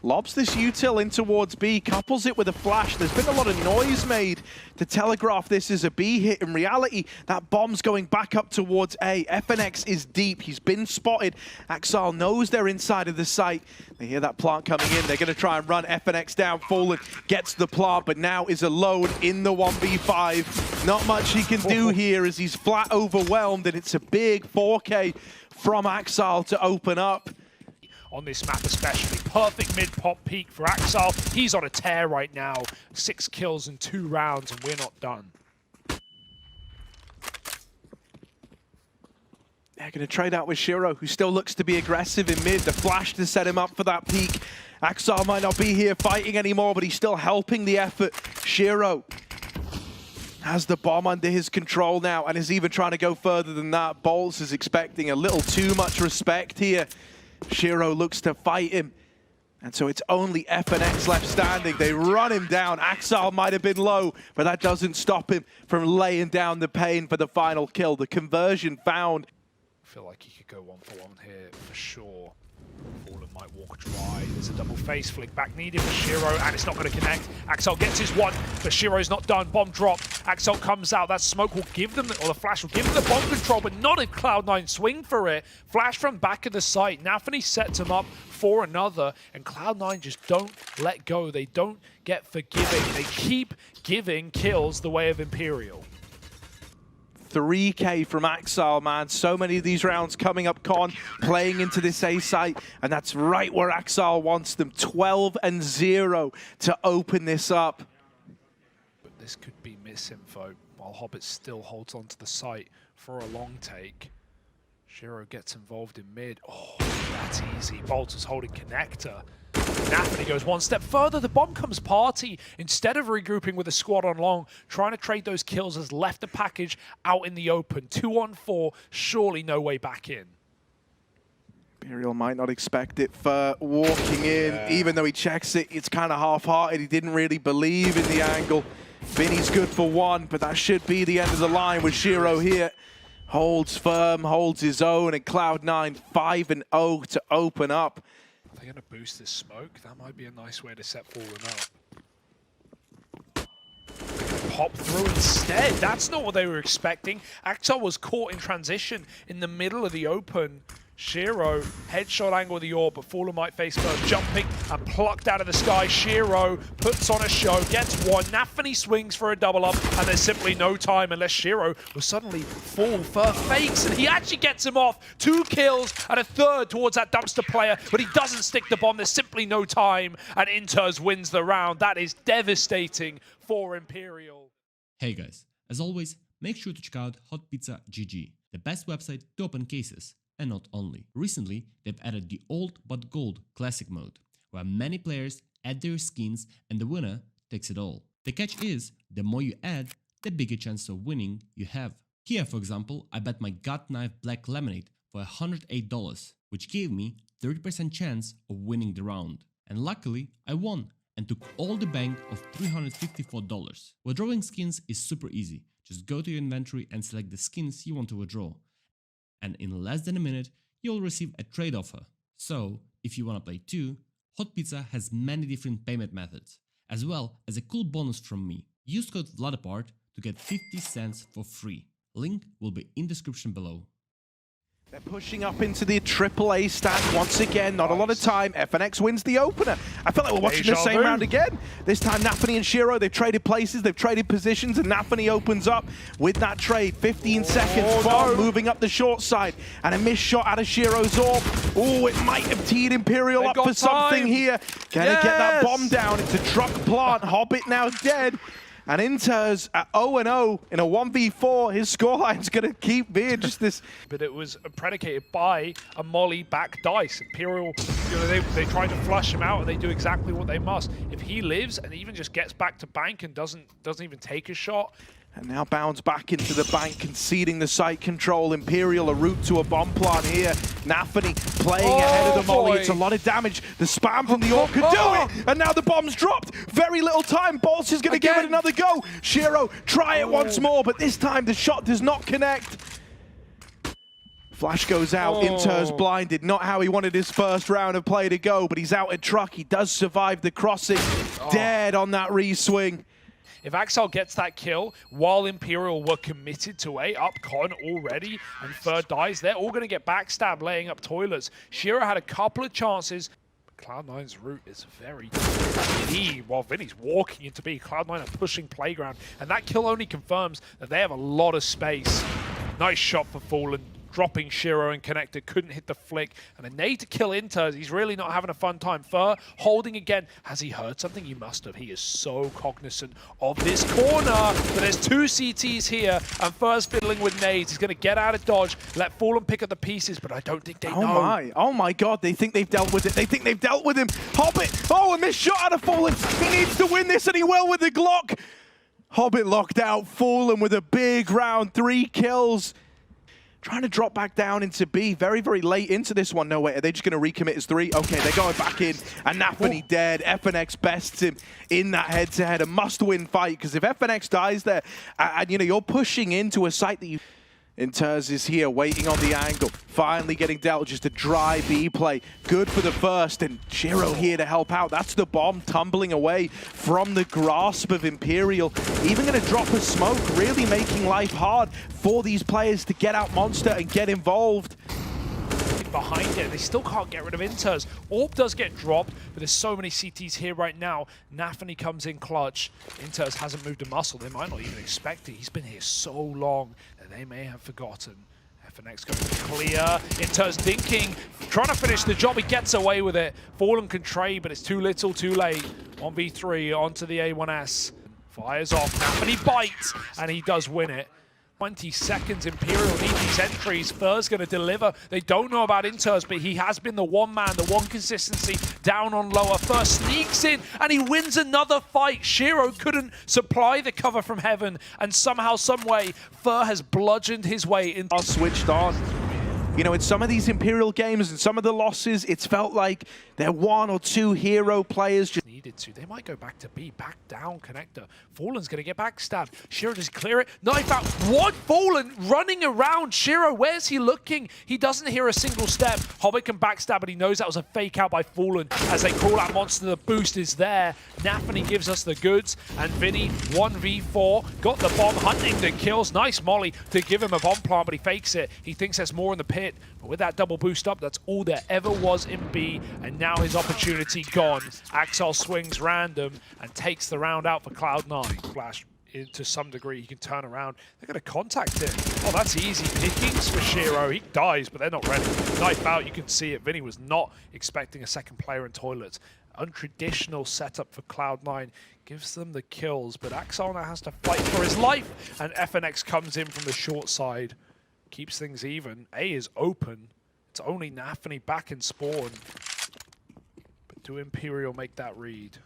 lobs this util in towards B, couples it with a flash. There's been a lot of noise made to telegraph this as a B hit. In reality, that bomb's going back up towards A. FNX is deep. He's been spotted. Axal knows they're inside of the site. They hear that plant coming in. They're going to try and run FNX down. Fallen gets the plant, but now is alone in the 1v5. Not much he can do here as he's flat overwhelmed, and it's a big 4K from Axal to open up. On this map especially, perfect mid-pop peak for Axal. He's on a tear right now. 6 kills in 2 rounds, and we're not done. They're going to trade out with Shiro, who still looks to be aggressive in mid. The flash to set him up for that peak. Axal might not be here fighting anymore, but he's still helping the effort. Shiro has the bomb under his control now and is even trying to go further than that. Bolts is expecting a little too much respect here. Shiro looks to fight him, and so it's only FNX left standing. They run him down. Axal might have been low, but that doesn't stop him from laying down the pain for the final kill. The conversion found. I feel like he could go 1-for-1 here for sure. Fallen might walk dry. There's a double face flick back needed for Shiro, and it's not going to connect. Axal gets his one, but Shiro's not done. Bomb dropped. Axal comes out. That smoke will give them, or the flash will give them the bomb control, but not if Cloud9 swing for it. Flash from back of the site. nafany sets him up for another, and Cloud9 just don't let go. They don't get forgiving. They keep giving kills the way of Imperial. 3K from Axal, man. So many of these rounds coming up con, playing into this A site, and that's right where Axal wants them. 12-0 to open this up. But this could be misinfo while Hobbit still holds onto the site for a long take. Shiro gets involved in mid. Oh, that's easy. Bolt is holding connector. nafany goes one step further. The bomb comes party. Instead of regrouping with a squad on long, trying to trade those kills, has left the package out in the open. 2-on-4, surely no way back in. Imperial might not expect it for walking in. Even though he checks it, it's kind of half-hearted. He didn't really believe in the angle. Vinny's good for one, but that should be the end of the line with Shiro here. Holds firm, holds his own, and Cloud9 5-0 to open up. Are they going to boost this smoke? That might be a nice way to set Fallen up. Pop through instead. That's not what they were expecting. Axal was caught in transition in the middle of the open. Shiro, headshot angle of the orb, but Fallen might face first, jumping and plucked out of the sky. Shiro puts on a show, gets one. nafany swings for a double up, and there's simply no time unless Shiro will suddenly fall for fakes, and he actually gets him off. 2 kills and a third towards that dumpster player, but he doesn't stick the bomb. There's simply no time, and Inters wins the round. That is devastating for Imperial. Hey guys, as always, make sure to check out Hot Pizza GG, the best website to open cases. And not only. Recently, they've added the old but gold classic mode, where many players add their skins and the winner takes it all. The catch is, the more you add, the bigger chance of winning you have. Here, for example, I bet my gut knife black lemonade for $108, which gave me 30% chance of winning the round. And luckily, I won and took all the bank of $354. Withdrawing skins is super easy. Just go to your inventory and select the skins you want to withdraw. And in less than a minute, you'll receive a trade offer. So, if you wanna play too, Hot Pizza has many different payment methods, as well as a cool bonus from me. Use code vladopard to get 50 cents for free. Link will be in description below. They're pushing up into the AAA stand once again. Not a lot of time. FNX wins the opener. I feel like we're watching the same round again. This time, nafany and Shiro, they've traded places, they've traded positions, and nafany opens up with that trade. 15 seconds. Bomb moving up the short side, and a missed shot out of Shiro's orb. Oh, it might have teed Imperial up for something here. Gonna get that bomb down. It's a truck plant. Hobbit now dead. And Inters at 0-0 in a 1v4. His scoreline's going to keep being just this. But it was predicated by a molly back dice. Imperial, you know, they try to flush him out, and they do exactly what they must. If he lives and even just gets back to bank and doesn't even take a shot. And now bounds back into the bank, conceding the site control. Imperial a route to a bomb plant here. nafany playing ahead of the molly. It's a lot of damage. The spam from the orb could do it. And now the bomb's dropped. Very little time. Bolts is going to give it another go. Shiro, try it once more, but this time the shot does not connect. Flash goes out, Inter's blinded. Not how he wanted his first round of play to go, but he's out at truck. He does survive the crossing. Dead on that re-swing. If Axel gets that kill while Imperial were committed to A, up con already, and Third dies, they're all going to get backstabbed laying up toilets. Shiro had a couple of chances. Cloud9's route is very B. While Vinny's walking into B, Cloud9 are pushing playground, and that kill only confirms that they have a lot of space. Nice shot for Fallen. Dropping Shiro and Connector, couldn't hit the flick. And a nade to kill Inter. He's really not having a fun time. Fur holding again. Has he heard something? He must have. He is so cognizant of this corner. But there's two CTs here, and Fur's fiddling with nades. He's going to get out of dodge, let Fallen pick up the pieces, but I don't think they know. Oh my god, they think they've dealt with it. They think they've dealt with him. Hobbit, a missed shot out of Fallen. He needs to win this, and he will with the Glock. Hobbit locked out, Fallen with a big round, 3 kills. Trying to drop back down into B very, very late into this one. No, wait, are they just going to recommit as 3? Okay, they're going back in, and nafany dead. FNX bests him in that head-to-head, a must-win fight, because if FNX dies there, and you know, you're pushing into a site that you... Inters is here, waiting on the angle. Finally getting dealt, just a dry B play. Good for the first, and Shiro here to help out. That's the bomb tumbling away from the grasp of Imperial. Even going to drop a smoke, really making life hard for these players to get out Monster and get involved. Behind it, they still can't get rid of Inters. Orb does get dropped, but there's so many CTs here right now. nafany comes in clutch. Inters hasn't moved a muscle. They might not even expect it. He's been here so long that they may have forgotten. FNX going to clear. Inters dinking, trying to finish the job. He gets away with it. Fallen can trade, but it's too little, too late. 1v3 onto the A1S. Fires off, nafany bites, and he does win it. 20 seconds, Imperial need these entries. Fur's going to deliver. They don't know about Inters, but he has been the one man, the one consistency down on lower. Fur sneaks in, and he wins another fight. Shiro couldn't supply the cover from heaven, and somehow, some way, Fur has bludgeoned his way into... Switched on. You know, in some of these Imperial games and some of the losses, it's felt like they're 1 or 2 hero players just needed to. They might go back to B, back down Connector. Fallen's going to get backstabbed. Shiro does clear it. Knife out. What? Fallen running around. Shiro, where's he looking? He doesn't hear a single step. Hobbit can backstab, but he knows that was a fake out by Fallen. As they call out Monster, the boost is there. nafany gives us the goods, and Vinny 1v4 got the bomb, hunting the kills. Nice molly to give him a bomb plant, but he fakes it. He thinks there's more in the pit. But with that double boost up, that's all there ever was in B, and now his opportunity gone. Axel swings random and takes the round out for Cloud9. Flash, to some degree, he can turn around. They're going to contact him. Oh, that's easy pickings for Shiro. He dies, but they're not ready. Knife out, you can see it. Vinny was not expecting a second player in toilets. Untraditional setup for Cloud9. Gives them the kills, but Axel now has to fight for his life, and FNX comes in from the short side. Keeps things even. A is open. It's only nafany back in spawn. But do Imperial make that read?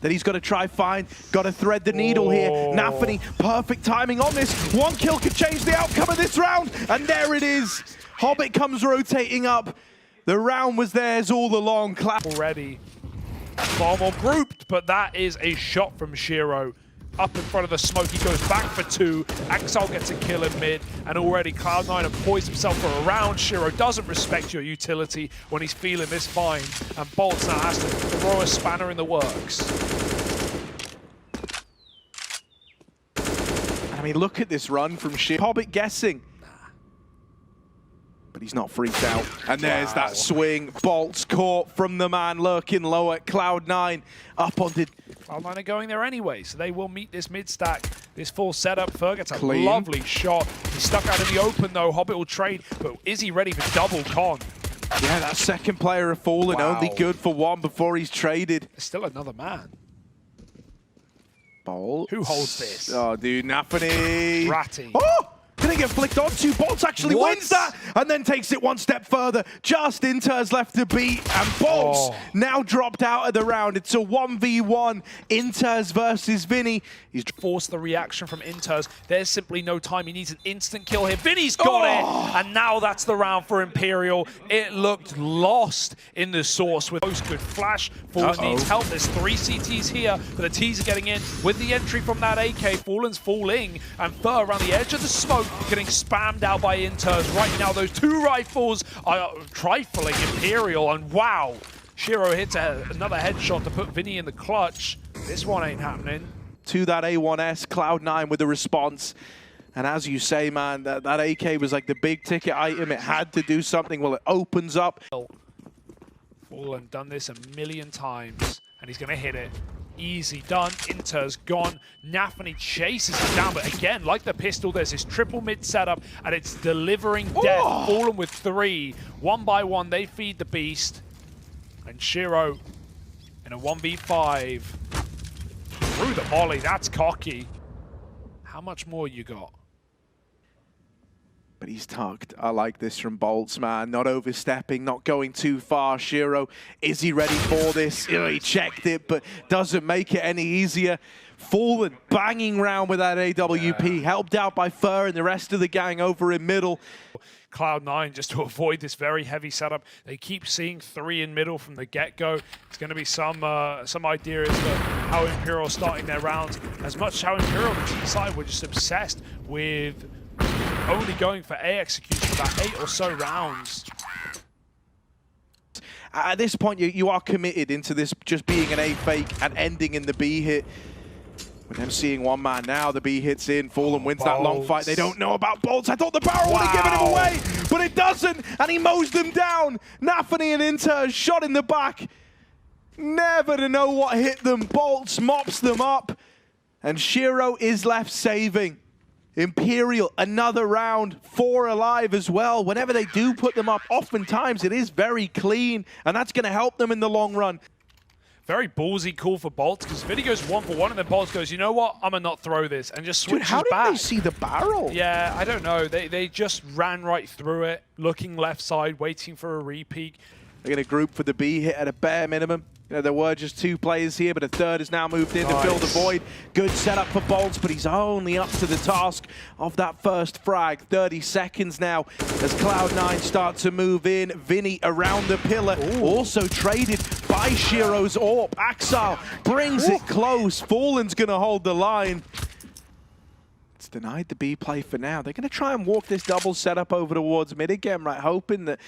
that he's got to try find, got to thread the needle here. nafany, perfect timing on this. One kill could change the outcome of this round, and there it is. Hobbit comes rotating up. The round was theirs all along. Already far more grouped, but that is a shot from Shiro. Up in front of the smoke, he goes back for 2. Axel gets a kill in mid, and already Cloud9 have poised himself for a round. Shiro doesn't respect your utility when he's feeling this fine, and Bolts now has to throw a spanner in the works. I mean, look at this run from Shiro. Hobbit guessing. But he's not freaked out. And there's that swing. Bolts caught from the man lurking low at Cloud9. Up on the... Cloud9 are going there anyway, so they will meet this mid-stack. This full setup. Fer gets a lovely shot. He's stuck out in the open, though. Hobbit will trade, but is he ready for double con? Yeah, that second player of Fallen, only good for 1 before he's traded. There's still another man. Bolts. Who holds this? Oh, dude, nafany. Ratty. Oh! gonna get flicked onto. Bolts actually wins that and then takes it one step further. Just Inter's left to beat, and Bolts now dropped out of the round. It's a 1v1, Inter's versus Vinny. He's forced the reaction from Inters. There's simply no time. He needs an instant kill here. Vinny's got it, and now that's the round for Imperial. It looked lost in the source with most good flash. Fallen needs help. There's 3 CTs here, but the T's are getting in with the entry from that AK. Fallen's falling, and Fur around the edge of the smoke, getting spammed out by Inters. Right now, those 2 rifles are trifling Imperial, and wow, Shiro hits another headshot to put Vinny in the clutch. This one ain't happening. To that A1S, Cloud9 with the response. And as you say, man, that AK was like the big ticket item. It had to do something. Well, it opens up. Fallen done this a million times, and he's going to hit it. Easy done. Inter's gone. nafany chases him down, but again, like the pistol, there's this triple mid setup, and it's delivering death. Fallen with 3. 1 by 1, they feed the beast. And Shiro in a 1v5. Through the molly, that's cocky. How much more you got? But he's tucked. I like this from Bolts, man. Not overstepping, not going too far. Shiro, is he ready for this? He checked it, but doesn't make it any easier. Fallen banging round with that AWP, helped out by Fur and the rest of the gang over in middle. Cloud9, just to avoid this very heavy setup, they keep seeing 3 in middle from the get-go. It's going to be some idea as to how Imperial are starting their rounds. As much how Imperial, the T side, were just obsessed with only going for A execution about 8 or so rounds. At this point, you are committed into this just being an A fake and ending in the B hit. With them seeing one man now, the B hits in. Fallen wins that long fight. They don't know about Bolts. I thought the barrel would have given him away, but it doesn't, and he mows them down. nafany and Inter shot in the back. Never to know what hit them. Bolts mops them up, and Shiro is left saving. Imperial, another round, 4 alive as well. Whenever they do put them up, oftentimes it is very clean, and that's going to help them in the long run. Very ballsy call for Bolts, because Vinny goes 1 for 1, and then Bolts goes, you know what, I'm going to not throw this, and just switches back. How did they see the barrel? Yeah, I don't know. They just ran right through it, looking left side, waiting for a repeat. They're going to group for the B hit at a bare minimum. You know, there were just 2 players here, but a third has now moved in to fill the void. Good setup for Bolts, but he's only up to the task of that first frag. 30 seconds now as Cloud9 start to move in. Vinny around the pillar, also traded by Shiro's AWP. Axel brings it close. Fallen's going to hold the line. It's denied the B play for now. They're going to try and walk this double setup over towards mid again, right? Hoping that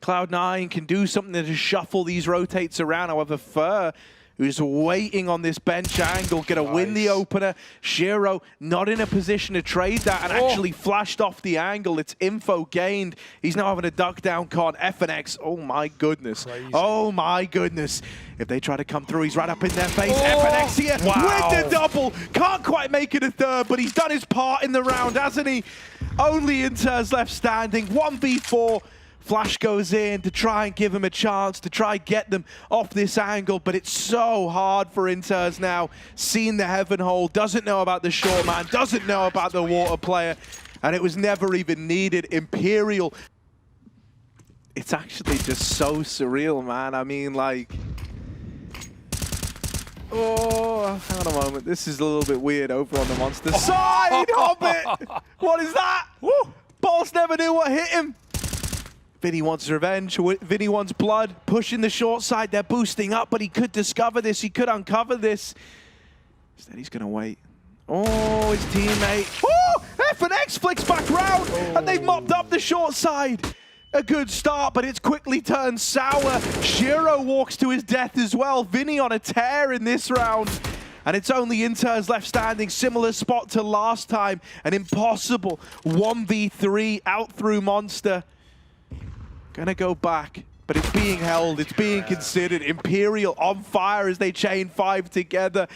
Cloud9 can do something to just shuffle these rotates around. However, Fur, who's waiting on this bench angle, going to win the opener. Shiro not in a position to trade that and actually flashed off the angle. It's info gained. He's now having a duck down con. FNX, oh my goodness. Crazy. Oh my goodness. If they try to come through, he's right up in their face. FNX here with the double. Can't quite make it a third, but he's done his part in the round, hasn't he? Only Inter's left standing. 1v4. Flash goes in to try and give him a chance, to try and get them off this angle, but it's so hard for Inters now. Seen the heaven hole, doesn't know about the short man, doesn't know about the water player, and it was never even needed. Imperial, it's actually just so surreal, man. I mean, like, oh, hang on a moment. This is a little bit weird over on the monster side. Hobbit! What is that? Woo! Bolts never knew what hit him. Vinny wants revenge. Vinny wants blood. Pushing the short side. They're boosting up, but he could discover this. He could uncover this. Instead, he's going to wait. Oh, his teammate. Oh, FNX flicks back round, and they've mopped up the short side. A good start, but it's quickly turned sour. Shiro walks to his death as well. Vinny on a tear in this round. And it's only Inter's left standing. Similar spot to last time. An impossible 1v3 out through Monster. Gonna go back, but it's being held, it's being considered. Imperial on fire as they chain 5 together.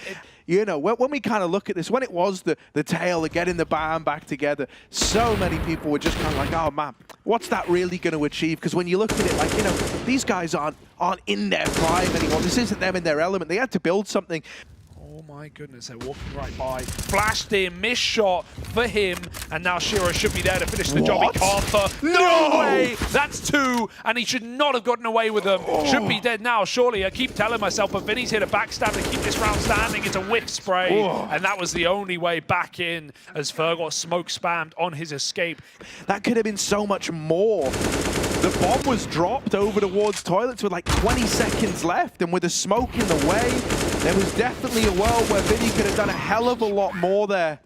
You know, when we kind of look at this, when it was the tail of getting the band back together, so many people were just kind of like, oh man, what's that really going to achieve? Because when you look at it, like, you know, these guys aren't in their prime anymore. This isn't them in their element. They had to build something. Oh my goodness, they're walking right by. Flashed in, missed shot for him, and now Shiro should be there to finish the job. He can't. No way! That's 2, and he should not have gotten away with them. Should be dead now, surely. I keep telling myself, but Vinny's here to backstab to keep this round standing. It's a whiff spray, and that was the only way back in as Fer got smoke spammed on his escape. That could have been so much more. The bomb was dropped over towards toilets with like 20 seconds left, and with the smoke in the way, there was definitely a world where Vinny could have done a hell of a lot more there.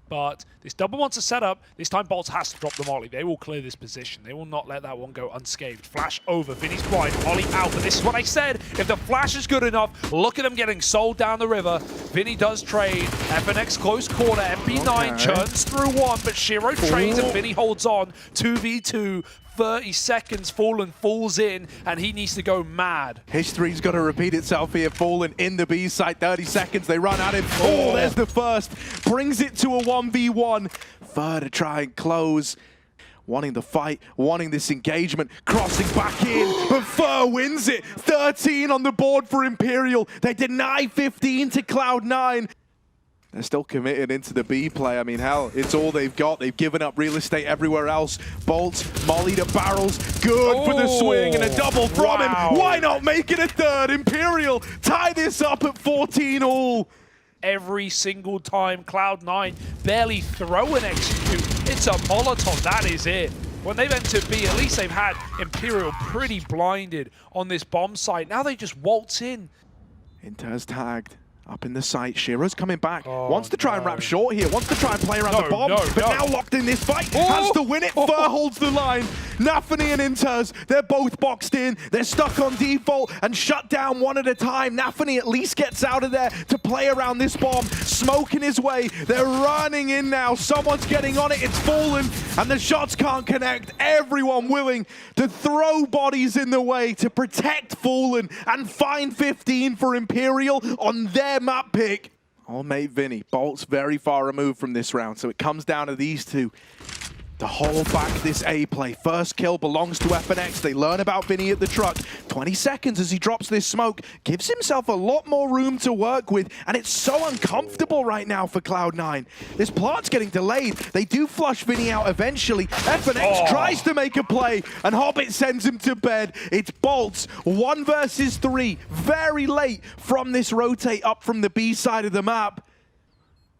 But this double wants a setup. This time Bolts has to drop the molly. They will clear this position. They will not let that one go unscathed. Flash over. Vinny's blind. Molly out. But this is what I said. If the flash is good enough, look at them getting sold down the river. Vinny does trade. FNX close corner. MP9 churns through one, but Shiro trades and Vinny holds on. 2v2. 30 seconds, Fallen falls in, and he needs to go mad. History's got to repeat itself here. Fallen in the B site, 30 seconds, they run at him. Oh, there's the first. Brings it to a 1v1. Fer to try and close. Wanting the fight, wanting this engagement, crossing back in, but Fer wins it. 13 on the board for Imperial. They deny 15 to Cloud9. They're still committed into the B play. I mean, hell, it's all they've got. They've given up real estate everywhere else. Bolts, molly to barrels. Good for the swing and a double from him. Why not make it a third? Imperial tie this up at 14 all. Every single time Cloud9 barely throw and execute, it's a Molotov. That is it. When they've entered B, at least they've had Imperial pretty blinded on this bomb site. Now they just waltz in. Inter's tagged. Up in the site, Shiro's coming back. Wants to try and wrap short here. Wants to try and play around the bomb. But now locked in this fight. Has to win it. Fer holds the line. navi and Inters, they're both boxed in. They're stuck on default and shut down one at a time. navi at least gets out of there to play around this bomb. Smoking his way. They're running in now. Someone's getting on it. It's Fallen. And the shots can't connect. Everyone willing to throw bodies in the way to protect Fallen and find 15 for Imperial on their map pick. Old mate Vinny, Bolt's very far removed from this round, so it comes down to these two to hold back this A play. First kill belongs to FNX. They learn about Vinny at the truck. 20 seconds as he drops this smoke. Gives himself a lot more room to work with, and it's so uncomfortable right now for Cloud9. This plant's getting delayed. They do flush Vinny out eventually. FNX tries to make a play, and Hobbit sends him to bed. It's Bolts, 1 versus 3. Very late from this rotate up from the B side of the map.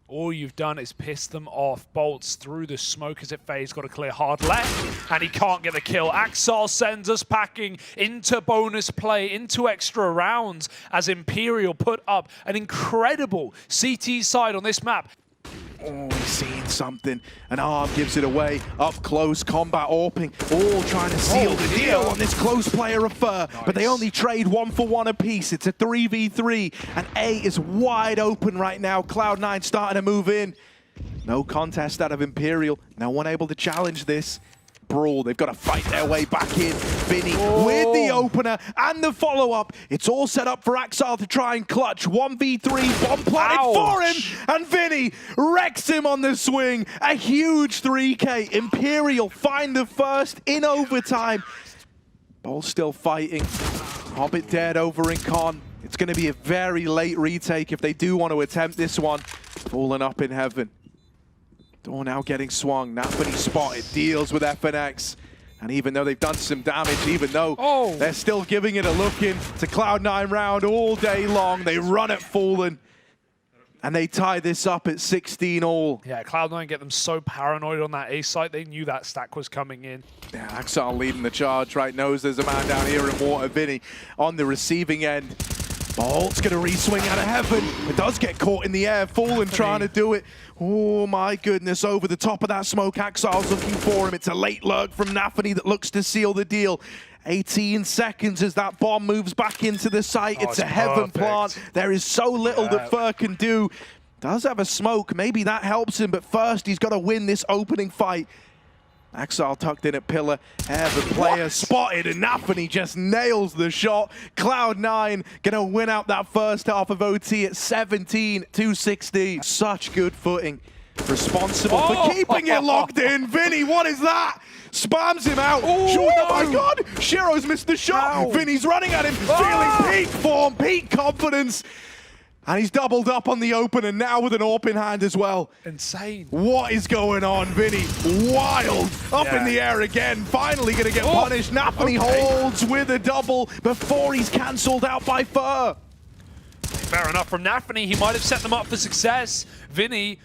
All you've done is piss them off. Bolts through the smoke as it fades. Got to clear hard left, and he can't get the kill. Axel sends us packing into bonus play, into extra rounds, as Imperial put up an incredible CT side on this map. Oh, he's seeing something. An arm gives it away. Up close, combat AWPing. All trying to seal the deal on this close player of Fer. But they only trade 1 for 1 apiece. It's a 3v3. And A is wide open right now. Cloud9 starting to move in. No contest out of Imperial. No one able to challenge this. Brawl. They've got to fight their way back in. Vinny with the opener and the follow-up. It's all set up for Axel to try and clutch. 1v3, bomb planted for him, and Vinny wrecks him on the swing. A huge 3K. Imperial find the first in overtime. Bolt's still fighting. Hobbit dead over in con. It's going to be a very late retake if they do want to attempt this one. Falling up in heaven. Door now getting swung. navi spotted, deals with FNX. And even though they've done some damage, even though they're still giving it a look in, it's a Cloud9 round all day long. They run at Fallen. And they tie this up at 16 all. Yeah, Cloud9 get them so paranoid on that A site. They knew that stack was coming in. Yeah, Axel leading the charge, right? Knows there's a man down here in water. Vinny on the receiving end. Bolt's going to re-swing out of heaven. It does get caught in the air. Fallen trying to do it. Oh my goodness, over the top of that smoke. Axel's looking for him. It's a late lurk from navi that looks to seal the deal. 18 seconds as that bomb moves back into the site. It's a heaven plant. There is so little that Fer can do. Does have a smoke. Maybe that helps him, but first he's got to win this opening fight. Axel tucked in at pillar, the player spotted, and navi just nails the shot. Cloud9 gonna win out that first half of OT at 17-16. Such good footing. Responsible for keeping it locked in. Vinny, what is that? Spams him out. Oh my God, Shiro's missed the shot. Vinny's running at him, feeling peak form, peak confidence. And he's doubled up on the open and now with an AWP in hand as well. Insane. What is going on, Vinny? Wild. Up in the air again. Finally going to get punished. nafany holds with a double before he's cancelled out by Fur. Fair enough from nafany. He might have set them up for success. Vinny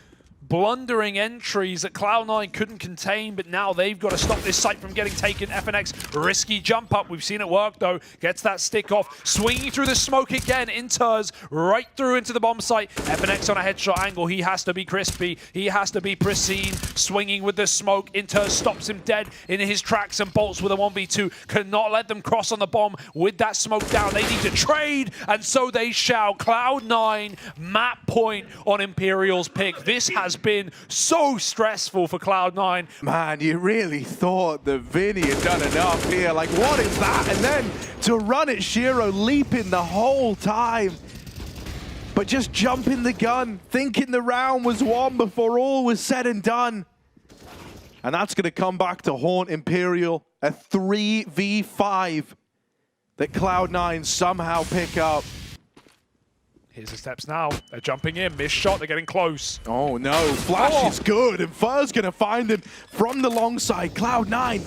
blundering entries that Cloud9 couldn't contain, but now they've got to stop this site from getting taken. FNX, risky jump up. We've seen it work though. Gets that stick off. Swinging through the smoke again. Inters right through into the bomb site. FNX on a headshot angle. He has to be crispy. He has to be pristine. Swinging with the smoke. Inters stops him dead in his tracks and bolts with a 1v2. Cannot let them cross on the bomb with that smoke down. They need to trade, and so they shall. Cloud9 map point on Imperial's pick. This has been so stressful for Cloud9. Man, you really thought that Vinny had done enough here. Like, what is that? And then to run it, Shiro leaping the whole time. But just jumping the gun, thinking the round was won before all was said and done. And that's going to come back to haunt Imperial. A 3v5 that Cloud9 somehow pick up. Here's the steps now. They're jumping in. Missed shot. They're getting close. Oh no. Flash is good. And Fur's going to find him from the long side. Cloud9,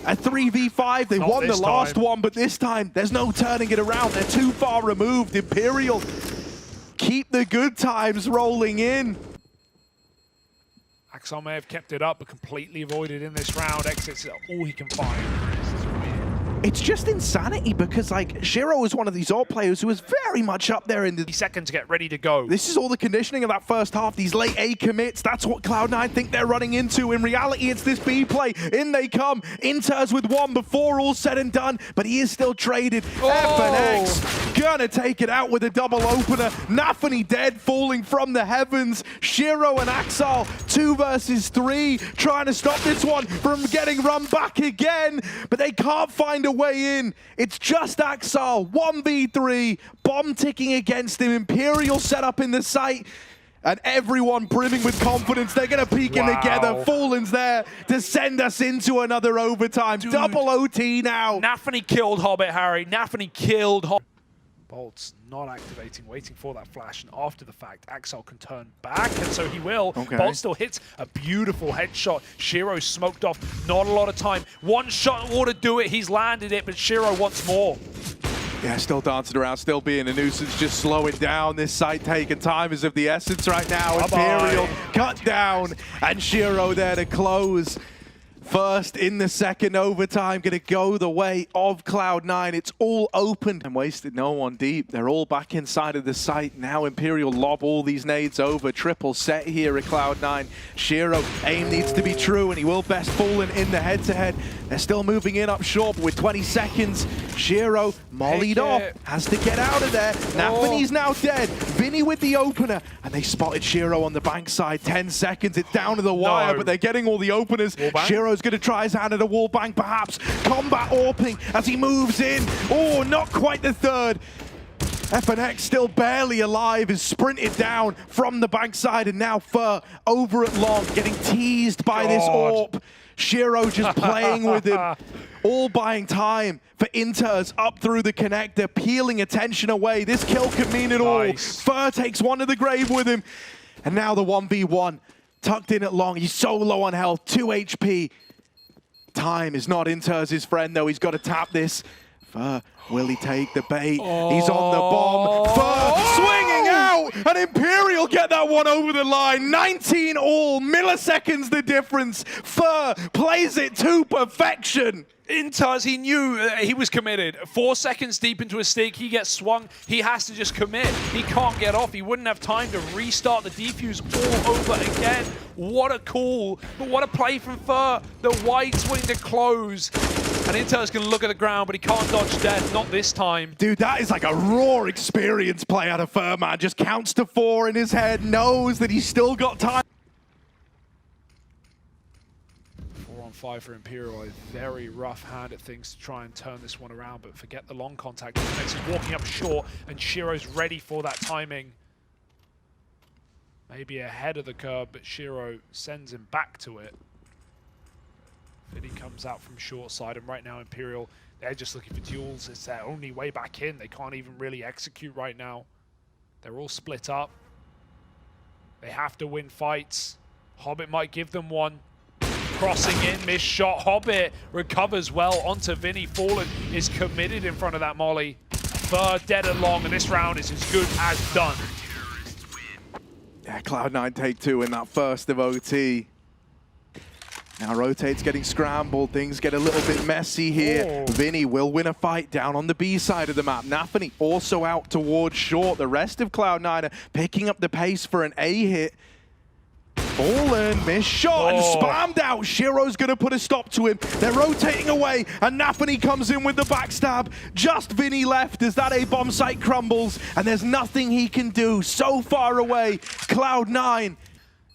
a 3v5. They won the last one, but this time there's no turning it around. They're too far removed. Imperial keep the good times rolling in. Axel may have kept it up, but completely avoided in this round. Exits all he can find. It's just insanity because, like, Shiro is one of these old players who is very much up there in the seconds to get ready to go. This is all the conditioning of that first half, these late A commits. That's what Cloud9 think they're running into. In reality, it's this B play. In they come. Inters with one before all said and done, but he is still traded. FNX gonna take it out with a double opener. nafany dead, falling from the heavens. Shiro and Axel, 2 versus 3, trying to stop this one from getting run back again, but they can't find a way in. It's just Axel, 1v3, bomb ticking against him. Imperial set up in the site, and everyone brimming with confidence. They're going to peek in together. Fallen's there to send us into another overtime. Dude. Double OT now. nafany killed Hobbit, Harry. nafany killed Hobbit. Bolt's not activating, waiting for that flash, and after the fact, Axel can turn back, and so he will. Bolt still hits a beautiful headshot. Shiro smoked off, not a lot of time. One shot ought to do it, he's landed it, but Shiro wants more. Yeah, still dancing around, still being a nuisance, just slowing down this site taking time is of the essence right now. Imperial cut down, and Shiro there to close. First in the second overtime, gonna go the way of Cloud9. It's all open and wasted no one deep. They're all back inside of the site. Now Imperial lob all these nades over. Triple set here at Cloud9. Shiro, aim needs to be true and he will best Fallen in the head-to-head. They're still moving in up short, but with 20 seconds, Shiro mollied off, has to get out of there. nafany's now dead. Vinny with the opener, and they spotted Shiro on the bank side. 10 seconds, it's down to the wire, but they're getting all the openers. Shiro's going to try his hand at a wall bang, perhaps. Combat AWPing as he moves in. Oh, not quite the third. FNX still barely alive, is sprinted down from the bankside, and now Fur over at long, getting teased by this AWP. Shiro just playing with him, all buying time for Inters up through the connector, peeling attention away. This kill could mean it all. Fur takes one to the grave with him, and now the 1v1 tucked in at long. He's so low on health, 2 HP. Time is not Inters' friend, though. He's got to tap this. Fur, will he take the bait? He's on the bomb. Fur swinging out, and Imperial get that one over the line. 19 all, milliseconds the difference. Fur plays it to perfection. Inters, he knew he was committed. 4 seconds deep into a stick, he gets swung. He has to just commit. He can't get off. He wouldn't have time to restart the defuse all over again. What a call, but what a play from Fur. The white's willing to close. And Inters can look at the ground, but he can't dodge death, not this time. Dude, that is like a raw experience play out of Fur, man. Just counts to 4 in his head, knows that he's still got time. 4-on-5 for Imperial, a very rough hand at things to try and turn this one around, but forget the long contact. Next is walking up short, and Shiro's ready for that timing. Maybe ahead of the curve, but Shiro sends him back to it. Vinny comes out from short side, and right now Imperial, they're just looking for duels. It's their only way back in. They can't even really execute right now. They're all split up. They have to win fights. Hobbit might give them one. Crossing in, missed shot. Hobbit recovers well onto Vinny. Fallen is committed in front of that molly. Third dead and long, and this round is as good as done. Yeah, Cloud9 take two in that first of OT. Now Rotate's getting scrambled, things get a little bit messy here. Oh. Vinny will win a fight down on the B side of the map. nafany also out towards short. The rest of Cloud9 are picking up the pace for an A hit. Fallen, missed shot and spammed out. shiro's gonna put a stop to him. They're rotating away and nafany comes in with the backstab. Just Vinny left as that A bomb site crumbles and there's nothing he can do. So far away, Cloud9.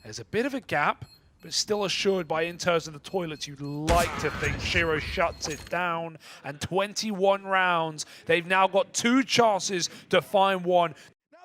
There's a bit of a gap, but still assured by inters in the toilets. You'd like to think shiro shuts it down. And 21 rounds. They've now got 2 chances to find one.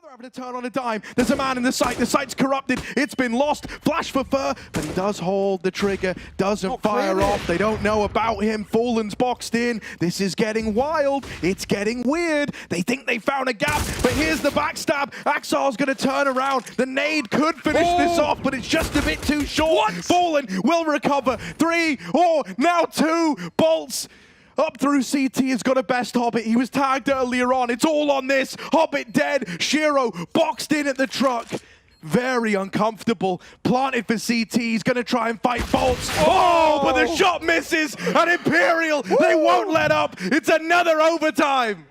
Having to turn on a dime. There's a man in the site. The site's corrupted. It's been lost. Flash for Fur, but he does hold the trigger. Doesn't fire off. They don't know about him. Fallen's boxed in. This is getting wild. It's getting weird. They think they found a gap, but here's the backstab. Axar's going to turn around. The nade could finish this off, but it's just a bit too short. Fallen will recover. 3, now 2 bolts. Up through CT has got a best Hobbit. He was tagged earlier on. It's all on this. Hobbit dead. Shiro boxed in at the truck. Very uncomfortable. Planted for CT. He's going to try and fight bolts. But the shot misses. And Imperial, they won't let up. It's another overtime.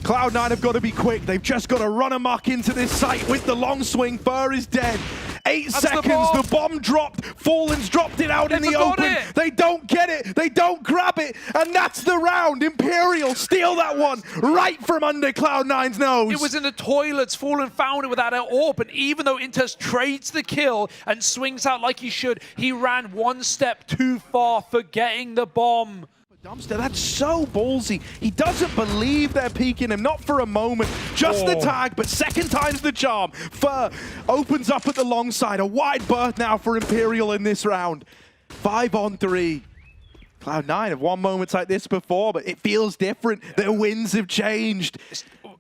Cloud9 have got to be quick. They've just got to run amok into this site with the long swing. Fur is dead. 8 seconds, the bomb dropped. Fallen's dropped it out in the open. They don't get it, they don't grab it, and that's the round. Imperial steal that one right from under Cloud9's nose. It was in the toilets. Fallen found it without an AWP, and even though Inters trades the kill and swings out like he should, he ran one step too far, forgetting the bomb. Dumpster, that's so ballsy. He doesn't believe they're peeking him, not for a moment. Just the tag, but second time's the charm. Fur opens up at the long side. A wide berth now for Imperial in this round. 5 on 3. Cloud9 have won moments like this before, but it feels different. Their wins have changed.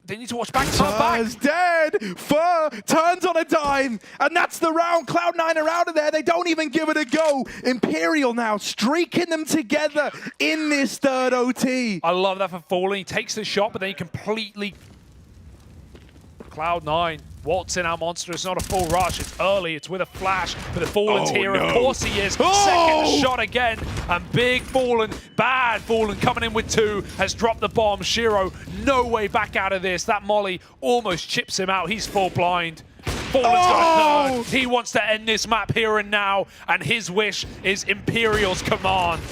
They need to watch back. Fur's dead. Fur turns on a dime, and that's the round. Cloud9 are out of there. They don't even give it a go. Imperial now streaking them together in this third OT. I love that for Fallen. He takes the shot, but then he completely... Cloud9 waltz in our monster. It's not a full rush. It's early. It's with a flash. But the Fallen's here. Of course he is. Second shot again. And big Fallen, bad Fallen coming in with 2. Has dropped the bomb. Shiro, no way back out of this. That molly almost chips him out. He's full blind. Fallen's got a third. He wants to end this map here and now. And his wish is Imperial's command.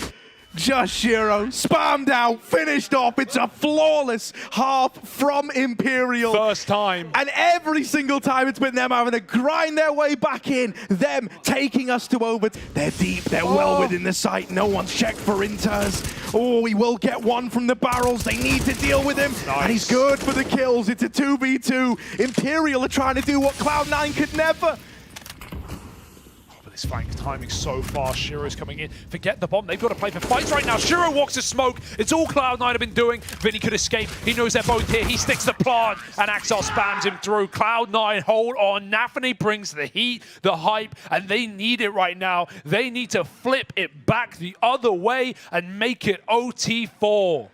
Just Shiro, spammed out, finished off. It's a flawless half from Imperial. First time. And every single time it's been them having to grind their way back in. Them taking us to over. They're deep, they're well within the site. No one's checked for inters. He will get one from the barrels. They need to deal with him. Nice. And he's good for the kills. It's a 2v2. Imperial are trying to do what Cloud9 could never. This flank timing so fast. Shiro's coming in. Forget the bomb. They've got to play for fights right now. Shiro walks the smoke. It's all Cloud9 have been doing. Vinny could escape. He knows they're both here. He sticks the plant, and Axar spams him through. Cloud9 hold on. nafany brings the heat, the hype, and they need it right now. They need to flip it back the other way and make it OT4.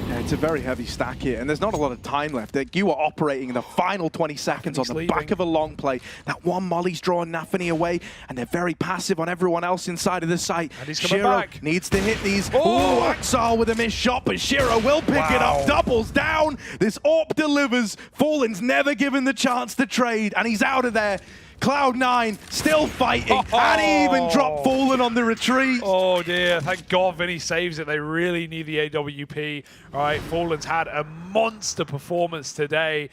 Yeah, it's a very heavy stack here, and there's not a lot of time left. You are operating in the final 20 seconds on the back of a long play. That one molly's drawing nafany away, and they're very passive on everyone else inside of the site. And he's coming Shiro back. Needs to hit these. Axar with a missed shot, but Shiro will pick it up. Doubles down. This AWP delivers. Fallen's never given the chance to trade, and he's out of there. Cloud9 still fighting, and he even dropped Fallen on the retreat. Oh dear, thank God Vinny saves it. They really need the AWP. All right, Fallen's had a monster performance today.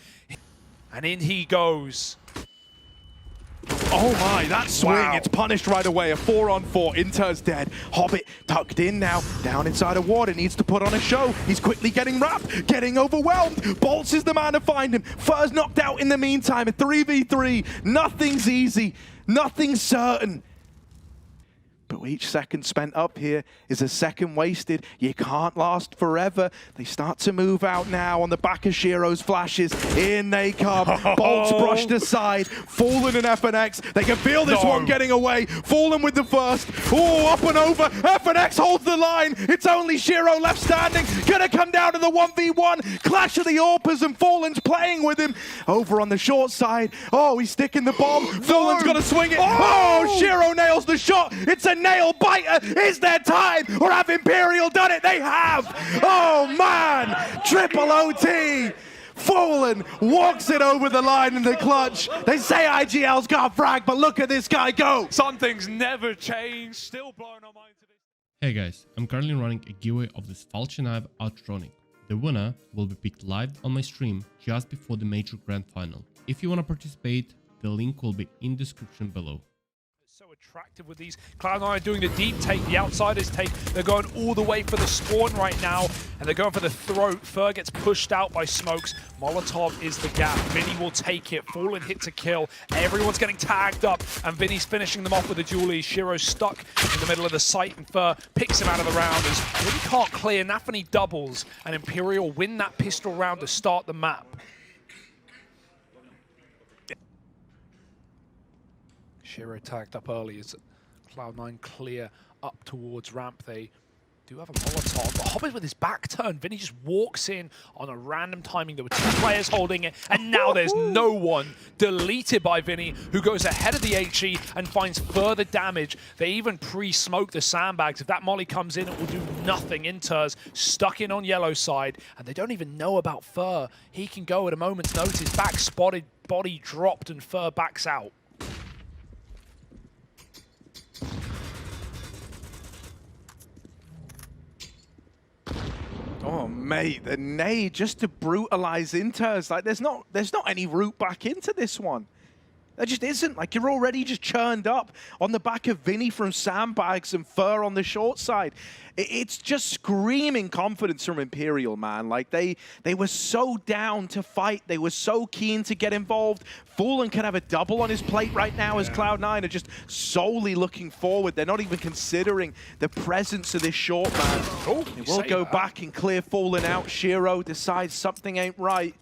And in he goes. Oh my, that swing, it's punished right away. A 4-on-4, Inter's dead. Hobbit tucked in now, down inside of water, needs to put on a show. He's quickly getting wrapped, getting overwhelmed. Bolts is the man to find him. Fur's knocked out in the meantime, a 3v3. Nothing's easy, nothing's certain. But each second spent up here is a second wasted. You can't last forever. They start to move out now on the back of Shiro's flashes. In they come. Bolts brushed aside. Fallen and FNX. They can feel this one getting away. Fallen with the first. Oh, up and over. FNX holds the line. It's only Shiro left standing. Gonna come down to the 1v1. Clash of the Orpas and Fallen's playing with him. Over on the short side. Oh, he's sticking the bomb. Fallen's got to swing it. Oh, Shiro nails the shot. It's a nail biter. Is there time? Or have Imperial done it? They have. Oh, man. Triple OT. Fallen walks it over the line in the clutch. They say IGL's got frag, but look at this guy go. Something's never changed. Still blowing our minds. Hey guys, I'm currently running a giveaway of this false knife Outronic. The winner will be picked live on my stream just before the major grand final. If you want to participate, the link will be in description below. So attractive with these. Cloud9 doing the deep take, the outsiders take. They're going all the way for the spawn right now, and they're going for the throat. Fur gets pushed out by smokes. Molotov is the gap. Vinny will take it. Fallen hits a kill. Everyone's getting tagged up, and Vinny's finishing them off with a dually. Shiro's stuck in the middle of the site, and Fur picks him out of the round as Vinny can't clear. nafany doubles, and Imperial win that pistol round to start the map. Shiro tagged up early as Cloud9 clear up towards ramp. They do have a Molotov, but Hobbit with his back turned. Vinny just walks in on a random timing. There were two players holding it, and now there's no one. Deleted by Vinny, who goes ahead of the HE and finds further damage. They even pre-smoke the sandbags. If that molly comes in, it will do nothing. Inters stuck in on yellow side, and they don't even know about Fur. He can go at a moment's notice. Back spotted, body dropped, and Fur backs out. Oh, mate, the nade just to brutalize Inters. Like, there's not any route back into this one. There just isn't. Like, you're already just churned up on the back of Vinny from sandbags and Fur on the short side. It's just screaming confidence from Imperial, man. Like, they were so down to fight. They were so keen to get involved. Fallen can have a double on his plate right now as Cloud9 are just solely looking forward. They're not even considering the presence of this short man. Oh, they will go back and clear Fallen out. Shiro decides something ain't right.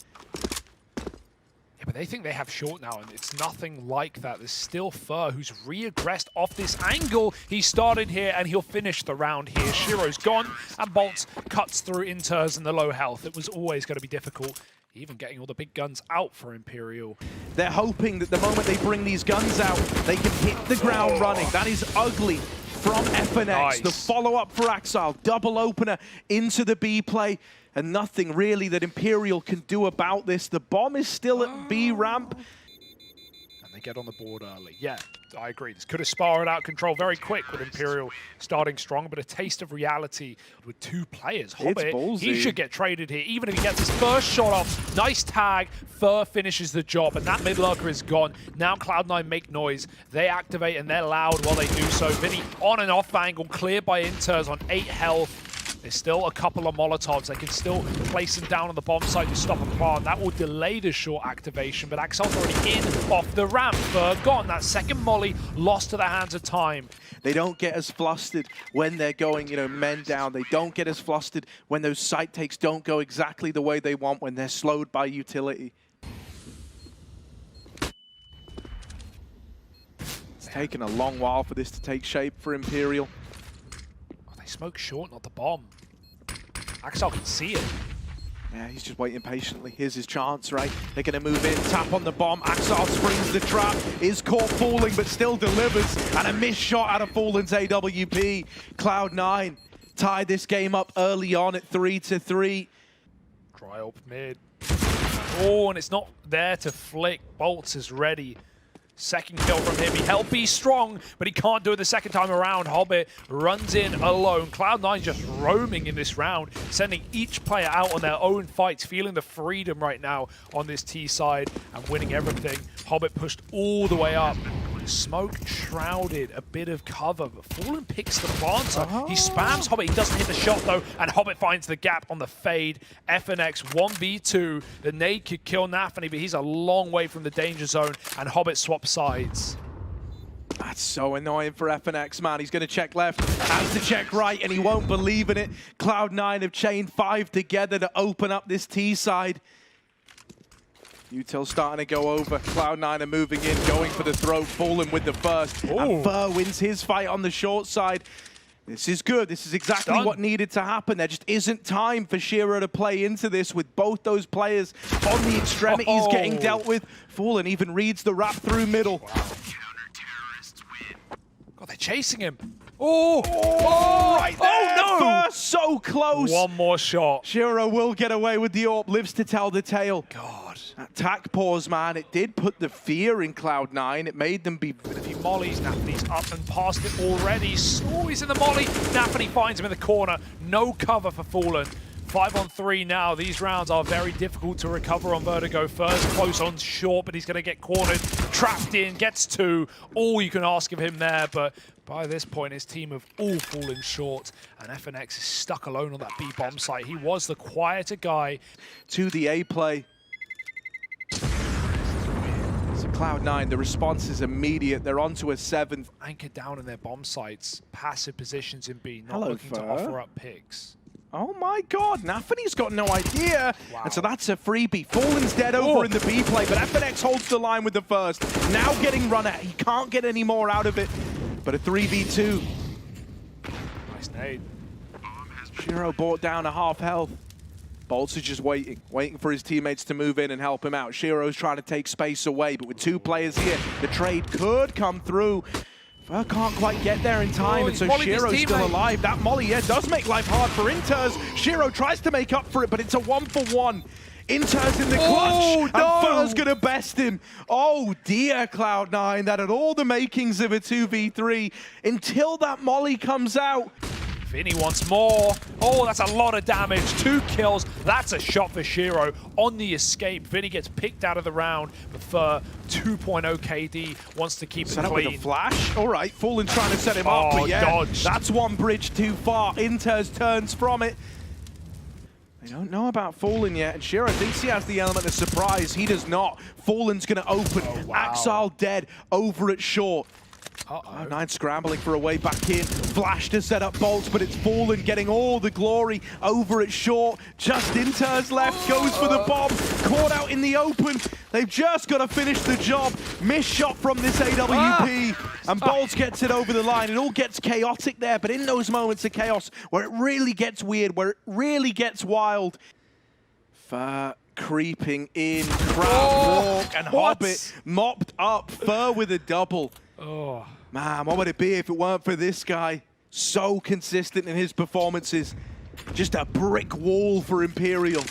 But they think they have short now, and it's nothing like that. There's still Fur, who's re-aggressed off this angle. He started here, and he'll finish the round here. Shiro's gone, and Bolts cuts through Inters and the low health. It was always going to be difficult, even getting all the big guns out for Imperial. They're hoping that the moment they bring these guns out, they can hit the ground running. That is ugly from FNX. Nice. The follow-up for Axile, double opener into the B play. And nothing really that Imperial can do about this. The bomb is still at B ramp. And they get on the board early. Yeah, I agree. This could have spiraled out control very quick with Imperial starting strong, but a taste of reality with two players. Hobbit, he should get traded here, even if he gets his first shot off. Nice tag. Fur finishes the job, and that mid lurker is gone. Now Cloud9 make noise. They activate, and they're loud while they do so. Vinny on and off angle, cleared by Inters on 8 health. There's still a couple of Molotovs. They can still place them down on the bomb site to stop a plant. That will delay the short activation, but Axile's already in off the ramp. Gone. That second molly lost to the hands of time. They don't get as flustered when they're going, men down. They don't get as flustered when those site takes don't go exactly the way they want, when they're slowed by utility. It's taken a long while for this to take shape for Imperial. They smoke short, not the bomb. Axile can see it. Yeah, he's just waiting patiently. Here's his chance, right? They're going to move in, tap on the bomb. Axile springs the trap, is caught falling, but still delivers. And a missed shot out of Fallen's AWP. Cloud9 tied this game up early on at 3-3. Dry up mid. Oh, and it's not there to flick. Bolts is ready. Second kill from him. He held B strong, but he can't do it the second time around. Hobbit runs in alone. Cloud9 just roaming in this round, sending each player out on their own fights, feeling the freedom right now on this T side and winning everything. Hobbit pushed all the way up. Smoke shrouded a bit of cover, but Fallen picks the planter. He spams Hobbit. He doesn't hit the shot, though, and Hobbit finds the gap on the fade. FNX 1v2. The nade could kill nafany, but he's a long way from the danger zone, and Hobbit swaps sides. That's so annoying for FNX, man. He's going to check left, has to check right, and he won't believe in it. Cloud9 have chained 5 together to open up this T side. Util starting to go over. Cloud9 are moving in, going for the throat. Fallen with the first. Ooh. And Fur wins his fight on the short side. This is good. This is exactly what needed to happen. There just isn't time for Shiro to play into this with both those players on the extremities getting dealt with. Fallen even reads the wrap through middle. Wow. God, they're chasing him. Right there. Oh, no! First, so close. One more shot. Shiro will get away with the AWP, lives to tell the tale. God. That tack pause, man, it did put the fear in Cloud9. It made them be... With a few mollies, Nathany's up and past it already. Oh, he's in the molly. Nathany finds him in the corner. No cover for Fallen. 5 on 3 now. These rounds are very difficult to recover on Vertigo. First, close on short, but he's going to get cornered. Trapped in, gets 2. All you can ask of him there, but by this point, his team have all fallen short, and FNX is stuck alone on that B bomb site. He was the quieter guy. To the A play. So Cloud9, the response is immediate. They're onto a 7th. Anchored down in their bomb sites. Passive positions in B, not Hello, looking to Fur. offer up picks. Oh my god, Nathany's got no idea. Wow. And so that's a freebie. Fallen's dead over in the B play, but FNX holds the line with the first. Now getting run at. He can't get any more out of it. But a 3v2. Nice nade. Shiro brought down a half health. Bolts is just waiting for his teammates to move in and help him out. Shiro's trying to take space away, but with 2 players here, the trade could come through. Fur can't quite get there in time, and so Shiro's still alive. That molly, does make life hard for Inters. Shiro tries to make up for it, but it's a 1-for-1. Inters in the clutch, and Fur's gonna best him. Oh dear, Cloud9, that had all the makings of a 2v3 until that molly comes out. Vinny wants more. Oh, that's a lot of damage. 2 kills. That's a shot for Shiro on the escape. Vinny gets picked out of the round, but Fur 2.0 KD wants to keep it clean. With a flash. All right, Fallen trying to set him up, but dodged. That's one bridge too far. Inters turns from it. They don't know about Fallen yet, and Shiro thinks he has the element of surprise. He does not. Fallen's going to open. Axile dead over at short. Cloud9 scrambling for a way back in. Flash to set up bolts, but it's Fallen getting all the glory over at short. Just Inters left, goes for the bomb. Caught out in the open. They've just got to finish the job. Missed shot from this AWP. And Bolts gets it over the line. It all gets chaotic there, but in those moments of chaos where it really gets weird, where it really gets wild, Fur creeping in, crab walk, and Hobbit mopped up. Fur with a double. Oh. Man, what would it be if it weren't for this guy? So consistent in his performances. Just a brick wall for Imperial.